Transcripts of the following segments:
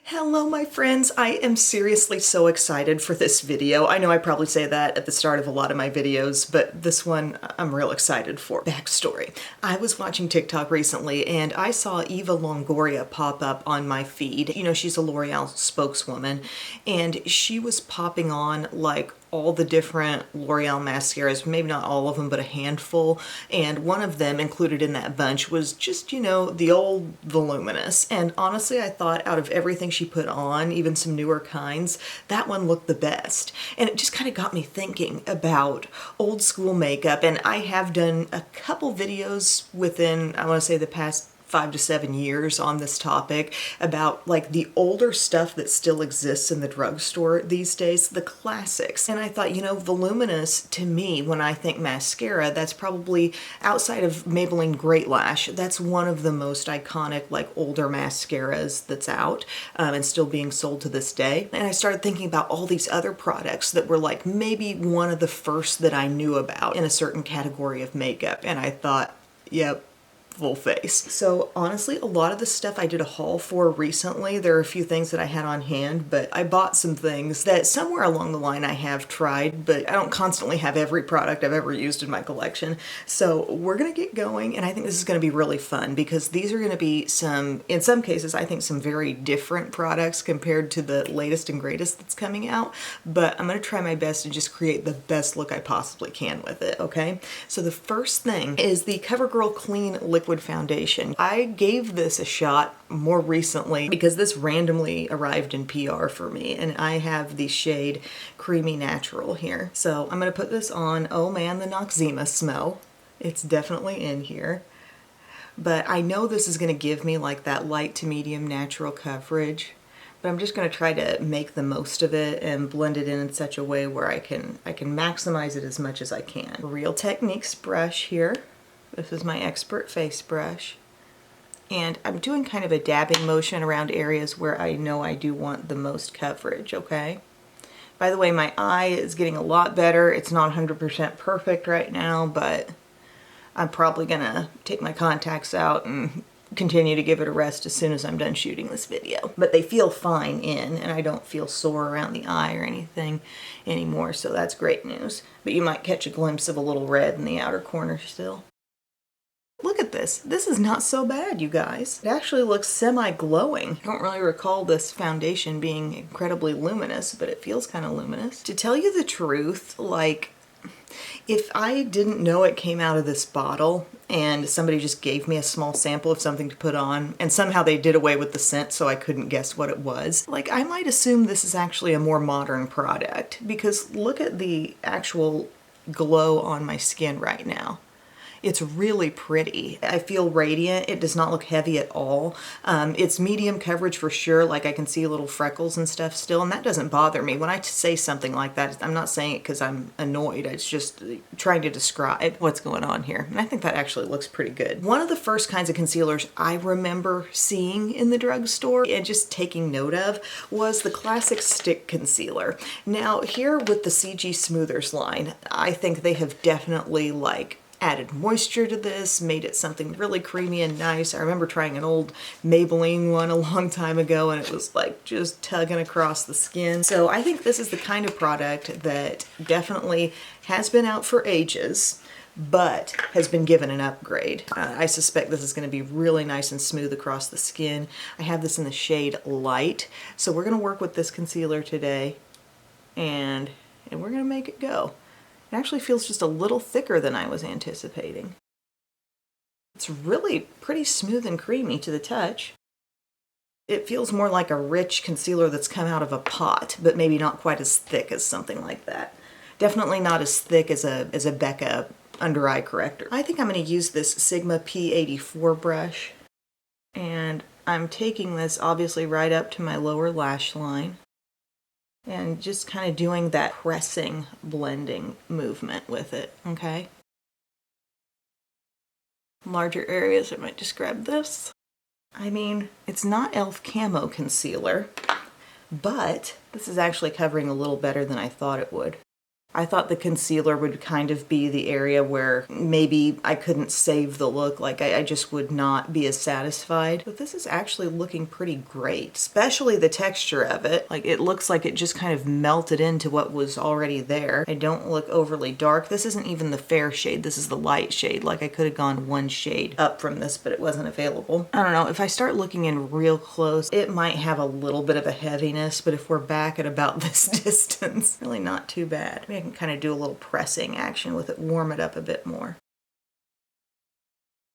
Hello my friends, I am seriously so excited for this video. I know I probably say that at the start of a lot of my videos, but this one I'm real excited for. Backstory. I was watching TikTok recently and I saw Eva Longoria pop up on my feed. You know, she's a L'Oreal spokeswoman and she was popping on like all the different L'Oreal mascaras, maybe not all of them, but a handful. And one of them included in that bunch was just, you know, the old Voluminous. And honestly, I thought out of everything she put on, even some newer kinds, that one looked the best. And it just kind of got me thinking about old school makeup. And I have done a couple videos within, I want to say, the past 5 to 7 years on this topic about like the older stuff that still exists in the drugstore these days, the classics. And I thought, you know, Voluminous to me, when I think mascara, that's probably outside of Maybelline Great Lash, that's one of the most iconic like older mascaras that's out and still being sold to this day. And I started thinking about all these other products that were like maybe one of the first that I knew about in a certain category of makeup. And I thought, yep, full face. So honestly, a lot of the stuff I did a haul for recently, there are a few things that I had on hand, but I bought some things that somewhere along the line I have tried, but I don't constantly have every product I've ever used in my collection. So we're gonna get going, and I think this is gonna be really fun because these are gonna be some, in some cases, I think some very different products compared to the latest and greatest that's coming out, but I'm gonna try my best to just create the best look I possibly can with it, okay? So the first thing is the CoverGirl Clean Liquid Foundation. I gave this a shot more recently because this randomly arrived in PR for me, and I have the shade Creamy Natural here. So I'm gonna put this on. Oh man, the Noxzema smell. It's definitely in here. But I know this is gonna give me like that light to medium natural coverage, but I'm just gonna try to make the most of it and blend it in such a way where I can maximize it as much as I can. Real Techniques brush here. This is my Expert face brush, and I'm doing kind of a dabbing motion around areas where I know I do want the most coverage, okay? By the way, my eye is getting a lot better. It's not 100% perfect right now, but I'm probably gonna take my contacts out and continue to give it a rest as soon as I'm done shooting this video. But they feel fine in, and I don't feel sore around the eye or anything anymore, so that's great news. But you might catch a glimpse of a little red in the outer corner still. Look at this. This is not so bad, you guys. It actually looks semi-glowing. I don't really recall this foundation being incredibly luminous, but it feels kind of luminous. To tell you the truth, like, if I didn't know it came out of this bottle and somebody just gave me a small sample of something to put on, and somehow they did away with the scent so I couldn't guess what it was, like, I might assume this is actually a more modern product, because look at the actual glow on my skin right now. It's really pretty. I feel radiant. It does not look heavy at all. It's medium coverage for sure. Like, I can see little freckles and stuff still, and that doesn't bother me. When I say something like that, I'm not saying it because I'm annoyed. It's just trying to describe what's going on here. And I think that actually looks pretty good. One of the first kinds of concealers I remember seeing in the drugstore and just taking note of was the classic stick concealer. Now, here with the CG Smoothers line, I think they have definitely like added moisture to this, made it something really creamy and nice. I remember trying an old Maybelline one a long time ago and it was like just tugging across the skin. So I think this is the kind of product that definitely has been out for ages, but has been given an upgrade. I suspect this is going to be really nice and smooth across the skin. I have this in the shade Light, so we're going to work with this concealer today and we're going to make it go. It actually feels just a little thicker than I was anticipating. It's really pretty smooth and creamy to the touch. It feels more like a rich concealer that's come out of a pot, but maybe not quite as thick as something like that. Definitely not as thick as a Becca under eye corrector. I think I'm going to use this Sigma P84 brush, and I'm taking this obviously right up to my lower lash line, and just kind of doing that pressing blending movement with it, okay? Larger areas, I might just grab this. I mean, it's not e.l.f. Camo Concealer, but this is actually covering a little better than I thought it would. I thought the concealer would kind of be the area where maybe I couldn't save the look, like I just would not be as satisfied. But this is actually looking pretty great, especially the texture of it. Like it looks like it just kind of melted into what was already there. I don't look overly dark. This isn't even the fair shade, this is the light shade. Like I could have gone one shade up from this, but it wasn't available. I don't know, if I start looking in real close, it might have a little bit of a heaviness, but if we're back at about this distance, really not too bad. I can kind of do a little pressing action with it, warm it up a bit more.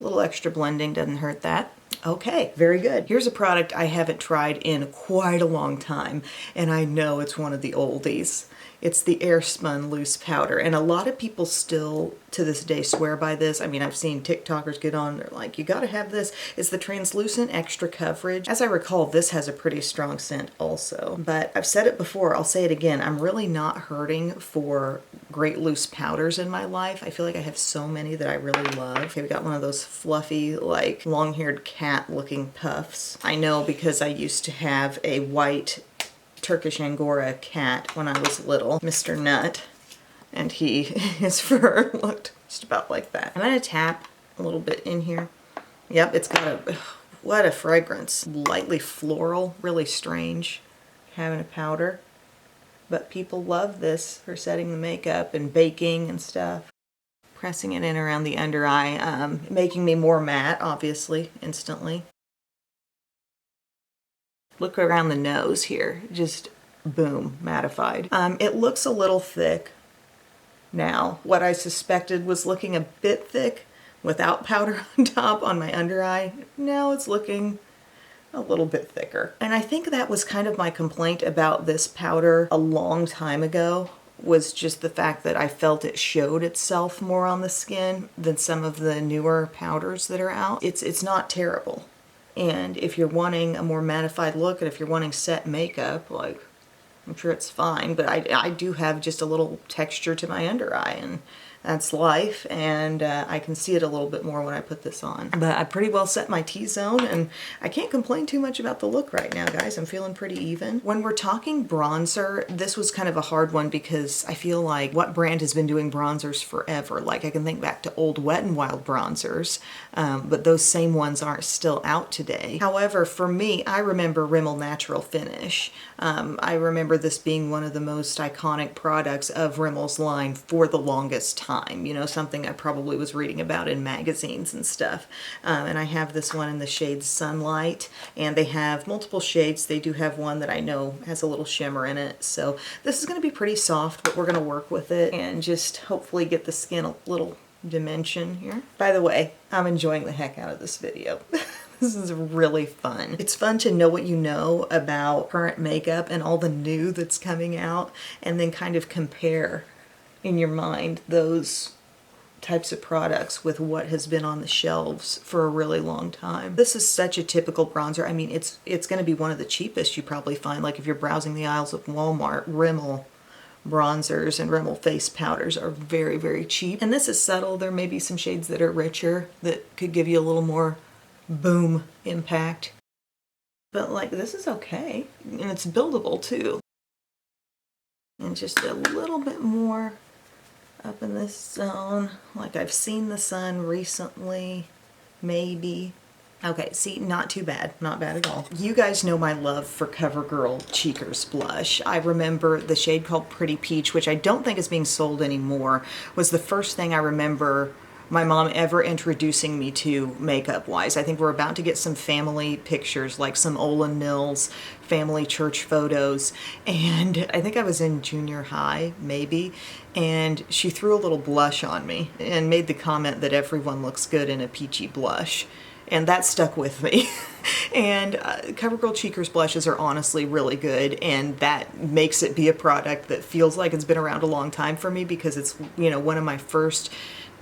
A little extra blending doesn't hurt that. Okay, very good. Here's a product I haven't tried in quite a long time, and I know it's one of the oldies. It's the Airspun Loose Powder, and a lot of people still, to this day, swear by this. I mean, I've seen TikTokers get on, they're like, you gotta have this. It's the translucent extra coverage. As I recall, this has a pretty strong scent also, but I've said it before, I'll say it again, I'm really not hurting for great loose powders in my life. I feel like I have so many that I really love. Okay, we got one of those fluffy, like, long-haired cat-looking puffs. I know because I used to have a white Turkish Angora cat when I was little, Mr. Nut, and his fur looked just about like that. I'm gonna tap a little bit in here. Yep, it's got what a fragrance. Lightly floral, really strange having a powder, but people love this for setting the makeup and baking and stuff. Pressing it in around the under eye, making me more matte, obviously, instantly. Look around the nose here, just boom, mattified. It looks a little thick now. What I suspected was looking a bit thick without powder on top on my under eye. Now it's looking a little bit thicker. And I think that was kind of my complaint about this powder a long time ago, was just the fact that I felt it showed itself more on the skin than some of the newer powders that are out. It's not terrible. And if you're wanting a more mattified look, and if you're wanting set makeup, like, I'm sure it's fine, but I do have just a little texture to my under eye, and that's life, and I can see it a little bit more when I put this on. But I pretty well set my T-zone, and I can't complain too much about the look right now, guys. I'm feeling pretty even. When we're talking bronzer, this was kind of a hard one because I feel like what brand has been doing bronzers forever? Like I can think back to old Wet n Wild bronzers, but those same ones aren't still out today. However, for me, I remember Rimmel Natural Finish. I remember this being one of the most iconic products of Rimmel's line for the longest time. You know, something I probably was reading about in magazines and stuff. And I have this one in the shade Sunlight, and they have multiple shades. They do have one that I know has a little shimmer in it. So this is going to be pretty soft, but we're going to work with it and just hopefully get the skin a little dimension here. By the way, I'm enjoying the heck out of this video. This is really fun. It's fun to know what you know about current makeup and all the new that's coming out, and then kind of compare in your mind those types of products with what has been on the shelves for a really long time. This is such a typical bronzer. I mean, it's going to be one of the cheapest you probably find. Like if you're browsing the aisles of Walmart, Rimmel bronzers and Rimmel face powders are very, very cheap. And this is subtle. There may be some shades that are richer that could give you a little more boom impact. But like, this is okay. And it's buildable too. And just a little bit more up in this zone, like I've seen the sun recently, maybe. Okay, see, not too bad, not bad at all. You guys know my love for CoverGirl Cheekers blush. I remember the shade called Pretty Peach, which I don't think is being sold anymore, was the first thing I remember my mom ever introducing me to makeup-wise. I think we're about to get some family pictures, like some Olin Mills family church photos, and I think I was in junior high, maybe, and she threw a little blush on me and made the comment that everyone looks good in a peachy blush. And that stuck with me. And CoverGirl Cheekers blushes are honestly really good, and that makes it be a product that feels like it's been around a long time for me, because it's, you know, one of my first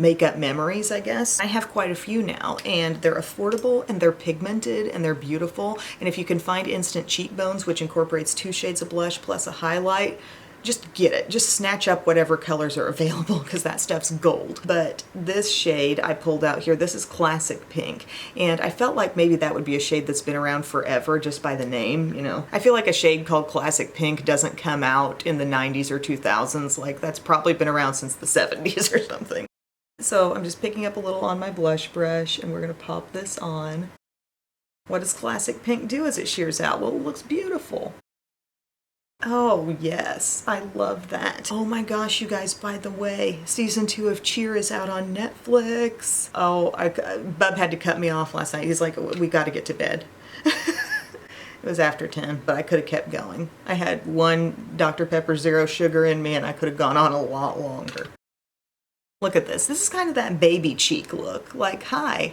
makeup memories, I guess. I have quite a few now, and they're affordable, and they're pigmented, and they're beautiful. And if you can find Instant Cheekbones, which incorporates 2 shades of blush plus a highlight, just get it. Just snatch up whatever colors are available because that stuff's gold. But this shade I pulled out here, this is Classic Pink. And I felt like maybe that would be a shade that's been around forever just by the name, you know. I feel like a shade called Classic Pink doesn't come out in the 90s or 2000s. Like that's probably been around since the 70s or something. So I'm just picking up a little on my blush brush and we're gonna pop this on. What does Classic Pink do as it shears out? Well, it looks beautiful. Oh yes, I love that. Oh my gosh, you guys, by the way, season 2 of Cheer is out on Netflix. Oh, Bub had to cut me off last night. He's like, we gotta get to bed. It was after 10, but I could have kept going. I had one Dr. Pepper Zero Sugar in me and I could have gone on a lot longer. Look at this. This is kind of that baby cheek look. Like, hi,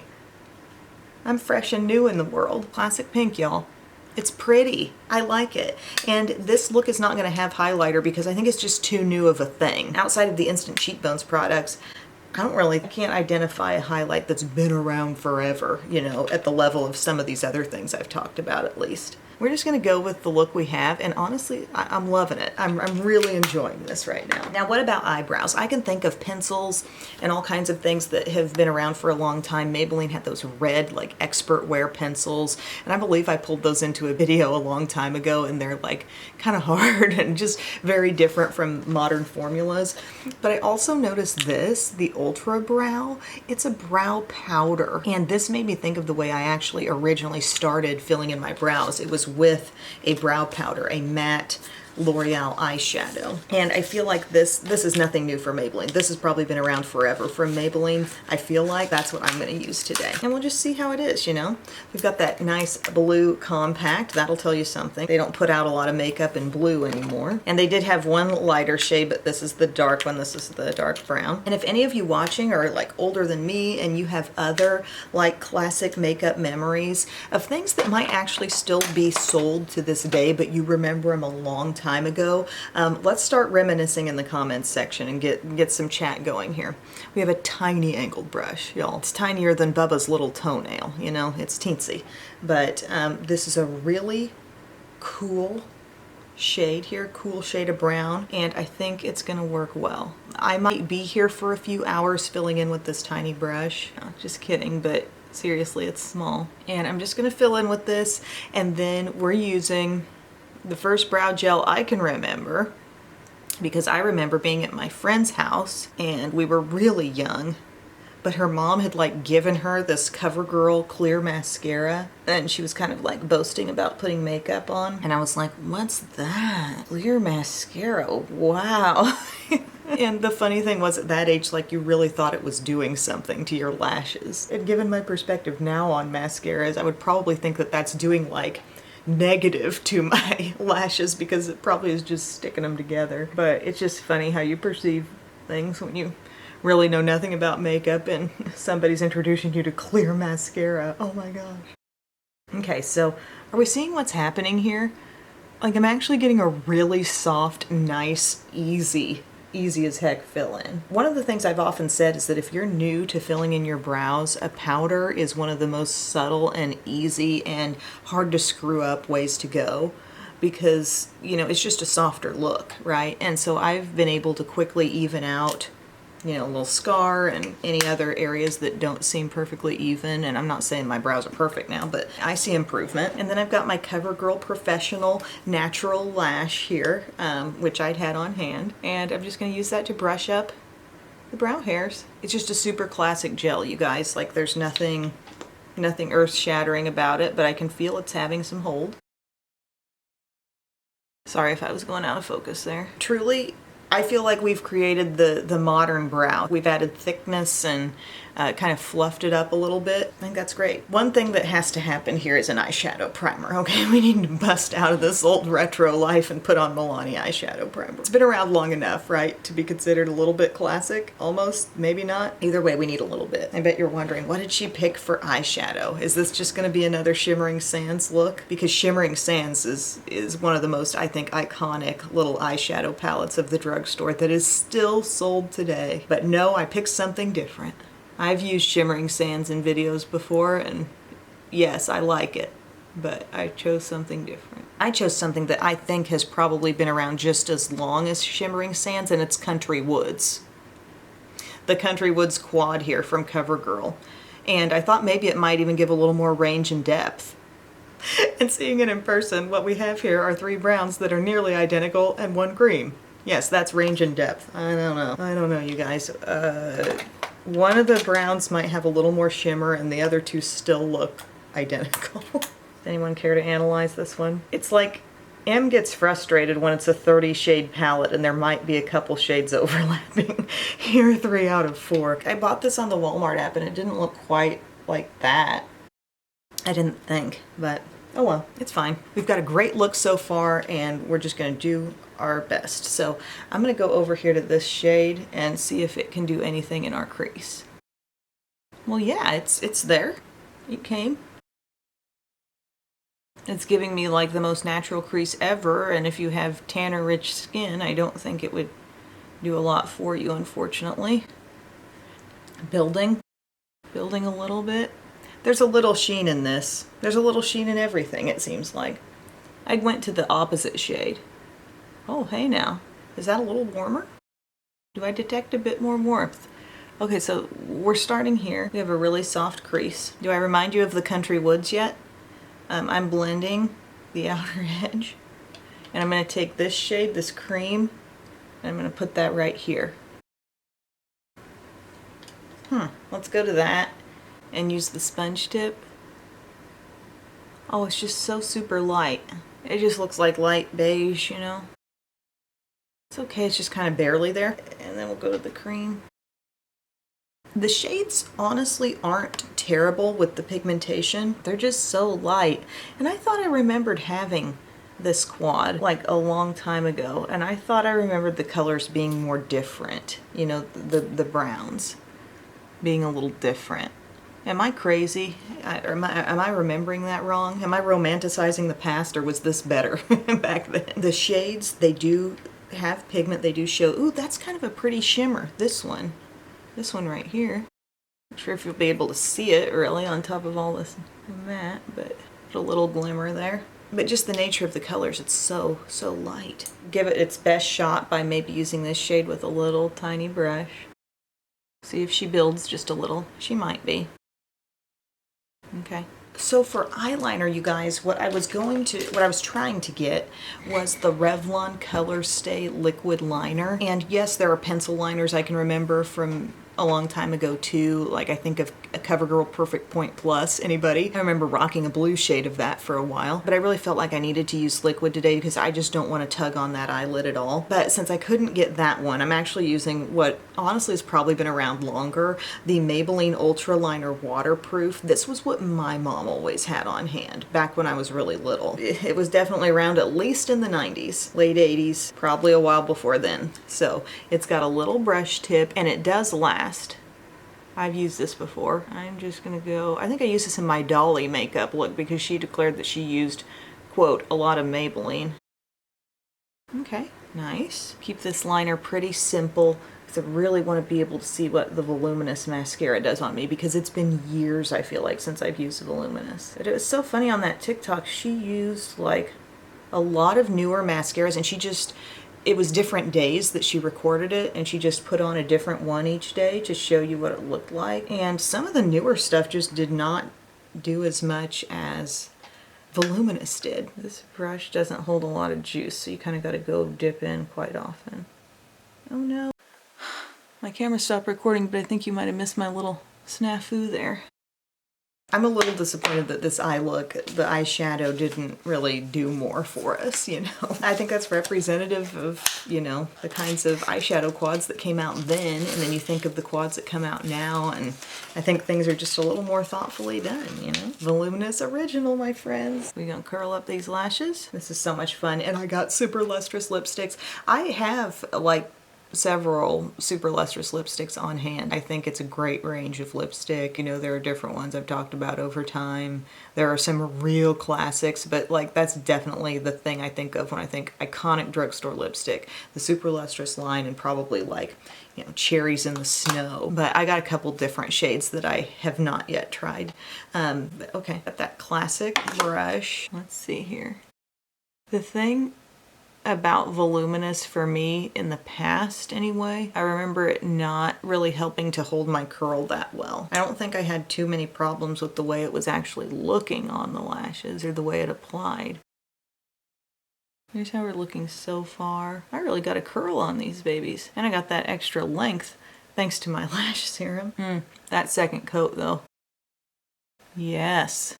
I'm fresh and new in the world. Classic Pink, y'all. It's pretty. I like it. And this look is not going to have highlighter because I think it's just too new of a thing. Outside of the Instant Cheekbones products, I can't identify a highlight that's been around forever, you know, at the level of some of these other things I've talked about at least. We're just gonna go with the look we have, and honestly, I'm loving it. I'm really enjoying this right now. Now, what about eyebrows? I can think of pencils and all kinds of things that have been around for a long time. Maybelline had those red, like, expert wear pencils, and I believe I pulled those into a video a long time ago, and they're, like, kind of hard and just very different from modern formulas. But I also noticed this, the Ultra Brow. It's a brow powder, and this made me think of the way I actually originally started filling in my brows. It was with a brow powder, a matte L'Oreal eyeshadow. And I feel like this is nothing new for Maybelline. This has probably been around forever from Maybelline. I feel like that's what I'm going to use today. And we'll just see how it is, you know? We've got that nice blue compact. That'll tell you something. They don't put out a lot of makeup in blue anymore. And they did have one lighter shade, but this is the dark one. This is the dark brown. And if any of you watching are like older than me and you have other like classic makeup memories of things that might actually still be sold to this day, but you remember them a long time ago, let's start reminiscing in the comments section and get some chat going here. We have a tiny angled brush, y'all. It's tinier than Bubba's little toenail, you know, it's teensy. But this is a really cool shade here, cool shade of brown, and I think it's gonna work well. I might be here for a few hours filling in with this tiny brush. No, just kidding, but seriously, it's small. And I'm just gonna fill in with this, and then we're using the first brow gel I can remember, because I remember being at my friend's house and we were really young, but her mom had like given her this CoverGirl clear mascara and she was kind of like boasting about putting makeup on, and I was like, what's that? Clear mascara, wow. And the funny thing was, at that age, like, you really thought it was doing something to your lashes. And given my perspective now on mascaras, I would probably think that that's doing like negative to my lashes because it probably is just sticking them together. But it's just funny how you perceive things when you really know nothing about makeup and somebody's introducing you to clear mascara. Oh my gosh. Okay, so are we seeing what's happening here? Like, I'm actually getting a really soft, nice, easy as heck fill in. One of the things I've often said is that if you're new to filling in your brows, a powder is one of the most subtle and easy and hard to screw up ways to go, because, you know, it's just a softer look, right? And so I've been able to quickly even out, you know, a little scar and any other areas that don't seem perfectly even. And I'm not saying my brows are perfect now, but I see improvement. And then I've got my CoverGirl Professional Natural Lash here, which I'd had on hand. And I'm just gonna use that to brush up the brow hairs. It's just a super classic gel, you guys. Like, there's nothing earth-shattering about it, but I can feel it's having some hold. Sorry if I was going out of focus there. Truly, I feel like we've created the modern brow. We've added thickness and kind of fluffed it up a little bit. I think that's great. One thing that has to happen here is an eyeshadow primer, okay? We need to bust out of this old retro life and put on Milani eyeshadow primer. It's been around long enough, right, to be considered a little bit classic? Almost, maybe not. Either way, we need a little bit. I bet you're wondering, what did she pick for eyeshadow? Is this just gonna be another Shimmering Sands look? Because Shimmering Sands is one of the most, I think, iconic little eyeshadow palettes of the drugstore that is still sold today. But no, I picked something different. I've used Shimmering Sands in videos before, and yes, I like it, but I chose something different. I chose something that I think has probably been around just as long as Shimmering Sands, and it's Country Woods. The Country Woods quad here from CoverGirl. And I thought maybe it might even give a little more range and depth. And seeing it in person, what we have here are 3 browns that are nearly identical and 1 cream. Yes, that's range and depth. I don't know, you guys. One of the browns might have a little more shimmer and the other 2 still look identical. Does anyone care to analyze this one? It's like M gets frustrated when it's a 30 shade palette and there might be a couple shades overlapping. Here are 3 out of 4. I bought this on the Walmart app and it didn't look quite like that. I didn't think, but oh well, it's fine. We've got a great look so far and we're just gonna do our best. So I'm gonna go over here to this shade and see if it can do anything in our crease. Well, yeah, it's there. It came. It's giving me like the most natural crease ever, and if you have tanner rich skin, I don't think it would do a lot for you, unfortunately. Building a little bit. There's a little sheen in this. There's a little sheen in everything, it seems like. I went to the opposite shade. Oh, hey now. Is that a little warmer? Do I detect a bit more warmth? Okay, so we're starting here. We have a really soft crease. Do I remind you of the Country Woods yet? I'm blending the outer edge. And I'm going to take this shade, this cream, and I'm going to put that right here. Let's go to that and use the sponge tip. Oh, it's just so super light. It just looks like light beige, you know? It's okay, it's just kind of barely there. And then we'll go to the cream. The shades honestly aren't terrible with the pigmentation. They're just so light. And I thought I remembered having this quad like a long time ago. And I thought I remembered the colors being more different. You know, the browns being a little different. Am I crazy? Am I remembering that wrong? Am I romanticizing the past, or was this better back then? The shades, they do have pigment. They do show, ooh, that's kind of a pretty shimmer. This one right here. Not sure if you'll be able to see it really on top of all this matte, but a little glimmer there. But just the nature of the colors, it's so light. Give it its best shot by maybe using this shade with a little tiny brush. See if she builds just a little. She might be. Okay. So for eyeliner, you guys, what I was trying to get was the Revlon Color Stay Liquid Liner. And yes, there are pencil liners I can remember from a long time ago too. Like I think of a CoverGirl Perfect Point Plus. Anybody? I remember rocking a blue shade of that for a while. But I really felt like I needed to use liquid today because I just don't want to tug on that eyelid at all. But since I couldn't get that one, I'm actually using what honestly has probably been around longer, the Maybelline Ultra Liner Waterproof. This was what my mom always had on hand back when I was really little. It was definitely around at least in the 90s, late 80s, probably a while before then. So it's got a little brush tip and it does last. I've used this before. I'm just gonna go, I think I used this in my Dolly makeup look because she declared that she used, quote, a lot of Maybelline. Okay, nice. Keep this liner pretty simple because I really want to be able to see what the Voluminous mascara does on me because it's been years, I feel like, since I've used Voluminous. But it was so funny on that TikTok, she used like a lot of newer mascaras and she just, it was different days that she recorded it and she just put on a different one each day to show you what it looked like. And some of the newer stuff just did not do as much as Voluminous did. This brush doesn't hold a lot of juice, so you kind of got to go dip in quite often. Oh no. My camera stopped recording, but I think you might have missed my little snafu there. I'm a little disappointed that this eye look, the eyeshadow, didn't really do more for us, you know. I think that's representative of, you know, the kinds of eyeshadow quads that came out then, and then you think of the quads that come out now, and I think things are just a little more thoughtfully done, you know. Voluminous Original, my friends. We're gonna curl up these lashes. This is so much fun, and I got super lustrous lipsticks. I have, like, several super lustrous lipsticks on hand. I think it's a great range of lipstick. You know, there are different ones I've talked about over time. There are some real classics, but like that's definitely the thing I think of when I think iconic drugstore lipstick. The super lustrous line and probably like, you know, cherries in the snow. But I got a couple different shades that I have not yet tried. But okay, got that classic brush. Let's see here. The thing about voluminous for me in the past anyway, I remember it not really helping to hold my curl that well. I don't think I had too many problems with the way it was actually looking on the lashes or the way it applied. Here's how we're looking so far. I really got a curl on these babies. And I got that extra length thanks to my lash serum. That second coat though. Yes.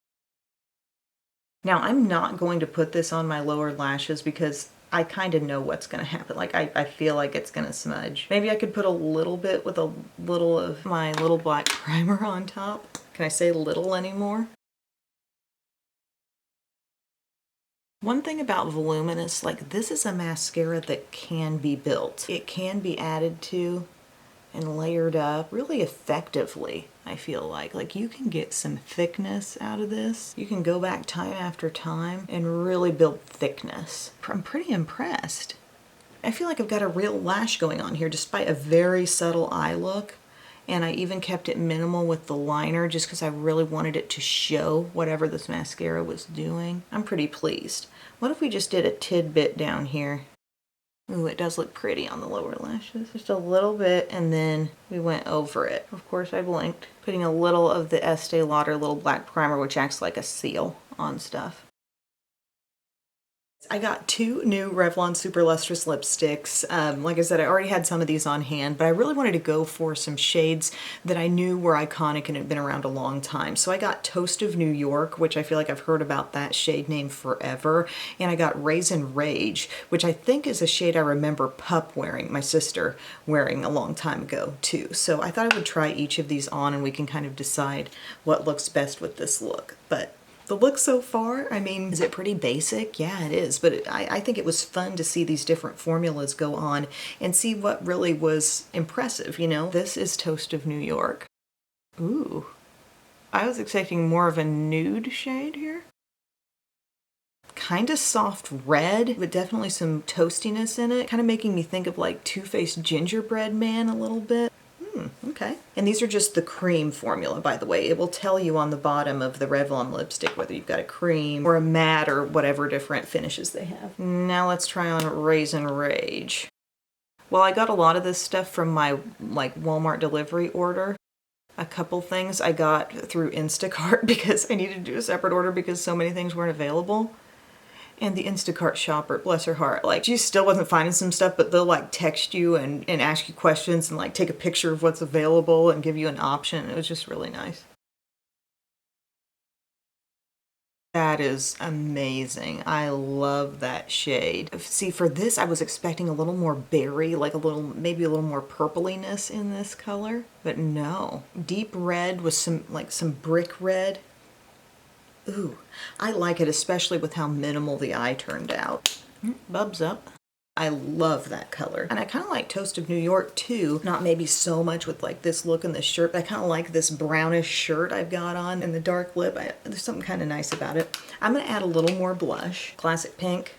Now I'm not going to put this on my lower lashes because I kind of know what's going to happen. Like I feel like it's going to smudge. Maybe I could put a little bit with a little of my little black primer on top. Can I say little anymore? One thing about voluminous, like this is a mascara that can be built. It can be added to and layered up really effectively, I feel like. Like you can get some thickness out of this. You can go back time after time and really build thickness. I'm pretty impressed. I feel like I've got a real lash going on here despite a very subtle eye look. And I even kept it minimal with the liner just because I really wanted it to show whatever this mascara was doing. I'm pretty pleased. What if we just did a tidbit down here? Ooh, it does look pretty on the lower lashes. Just a little bit, and then we went over it. Of course, I blinked. Putting a little of the Estee Lauder little black primer, which acts like a seal on stuff. I got two new Revlon Super Lustrous lipsticks. Like I said, I already had some of these on hand, but I really wanted to go for some shades that I knew were iconic and had been around a long time. So I got Toast of New York, which I feel like I've heard about that shade name forever. And I got Raisin Rage, which I think is a shade I remember Pup wearing, my sister wearing a long time ago too. So I thought I would try each of these on and we can kind of decide what looks best with this look. But the look so far, I mean, is it pretty basic? Yeah, it is, but I think it was fun to see these different formulas go on and see what really was impressive, you know? This is Toast of New York. Ooh, I was expecting more of a nude shade here. Kind of soft red, but definitely some toastiness in it. Kind of making me think of like Too Faced Gingerbread Man a little bit. Okay. And these are just the cream formula, by the way. It will tell you on the bottom of the Revlon lipstick whether you've got a cream or a matte or whatever different finishes they have. Now let's try on Raisin Rage. Well, I got a lot of this stuff from my like Walmart delivery order. A couple things I got through Instacart because I needed to do a separate order because so many things weren't available. And the Instacart shopper, bless her heart, like she still wasn't finding some stuff, but they'll like text you and ask you questions and like take a picture of what's available and give you an option. It was just really nice. That is amazing. I love that shade. See, for this, I was expecting a little more berry, like a little, maybe a little more purpliness in this color, but no. Deep red with some brick red. Ooh, I like it, especially with how minimal the eye turned out. Bubs up. I love that color. And I kind of like Toast of New York too. Not maybe so much with like this look and this shirt, but I kind of like this brownish shirt I've got on and the dark lip. There's something kind of nice about it. I'm gonna add a little more blush. Classic pink.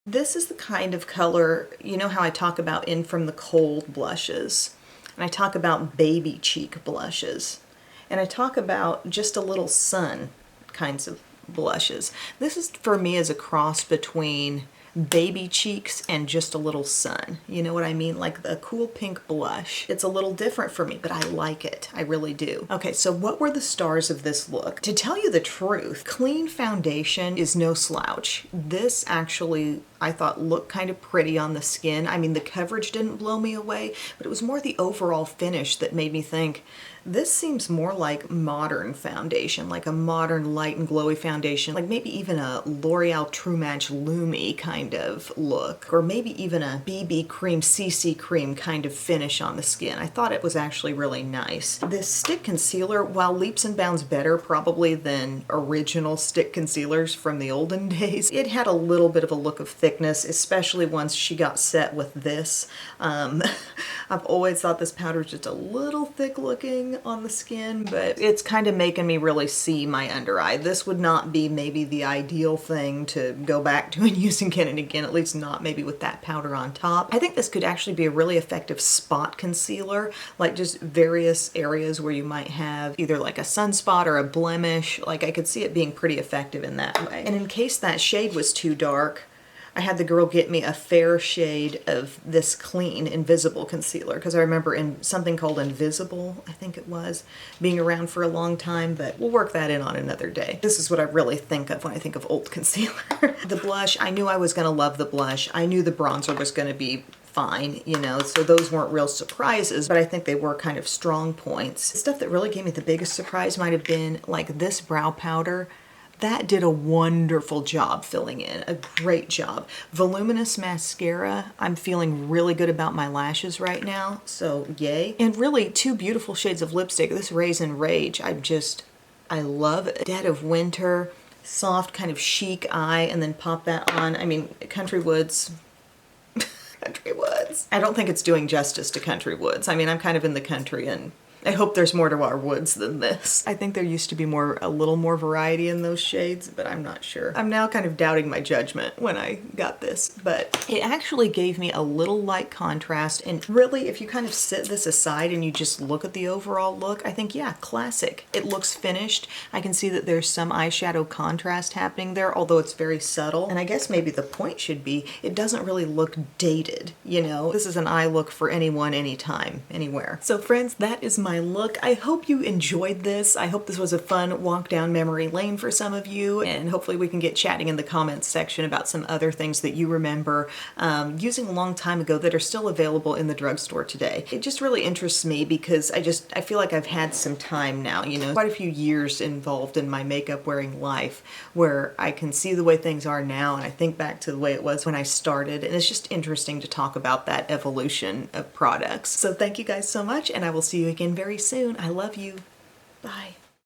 This is the kind of color, you know how I talk about in from the cold blushes. And I talk about baby cheek blushes. And I talk about just a little sun kinds of blushes. This is for me as a cross between baby cheeks and just a little sun. You know what I mean? Like a cool pink blush. It's a little different for me, but I like it. I really do. Okay, so what were the stars of this look? To tell you the truth, clean foundation is no slouch. This actually, I thought, looked kind of pretty on the skin. I mean, the coverage didn't blow me away, but it was more the overall finish that made me think, this seems more like modern foundation, like a modern light and glowy foundation, like maybe even a L'Oreal True Match Lumi kind of look, or maybe even a BB cream, CC cream kind of finish on the skin. I thought it was actually really nice. This stick concealer, while leaps and bounds better probably than original stick concealers from the olden days, it had a little bit of a look of thickness thickness, especially once she got set with this. I've always thought this powder is just a little thick looking on the skin, but it's kind of making me really see my under eye. This would not be maybe the ideal thing to go back to and use again and again, at least not maybe with that powder on top. I think this could actually be a really effective spot concealer, like just various areas where you might have either like a sunspot or a blemish. Like I could see it being pretty effective in that way. And in case that shade was too dark, I had the girl get me a fair shade of this clean Invisible concealer, because I remember in something called Invisible, I think it was, being around for a long time, but we'll work that in on another day. This is what I really think of when I think of old concealer. The blush, I knew I was going to love the blush. I knew the bronzer was going to be fine, you know, so those weren't real surprises, but I think they were kind of strong points. The stuff that really gave me the biggest surprise might have been like this brow powder. That did a wonderful job filling in, a great job. Voluminous mascara, I'm feeling really good about my lashes right now, so yay. And really two beautiful shades of lipstick. This Raisin Rage, I love it. Dead of Winter, soft kind of chic eye, and then pop that on. I mean, Country Woods. Country Woods. I don't think it's doing justice to Country Woods. I mean, I'm kind of in the country and I hope there's more to our woods than this. I think there used to be a little more variety in those shades, but I'm not sure. I'm now kind of doubting my judgment when I got this, but it actually gave me a little light contrast. And really, if you kind of set this aside and you just look at the overall look, I think, yeah, classic. It looks finished. I can see that there's some eyeshadow contrast happening there, although it's very subtle. And I guess maybe the point should be, it doesn't really look dated, you know? This is an eye look for anyone, anytime, anywhere. So friends, that is my look. I hope you enjoyed this. I hope this was a fun walk down memory lane for some of you, and hopefully we can get chatting in the comments section about some other things that you remember using a long time ago that are still available in the drugstore today. It just really interests me because I feel like I've had some time now, you know, quite a few years involved in my makeup wearing life where I can see the way things are now and I think back to the way it was when I started, and it's just interesting to talk about that evolution of products. So thank you guys so much, and I will see you again very soon. I love you. Bye.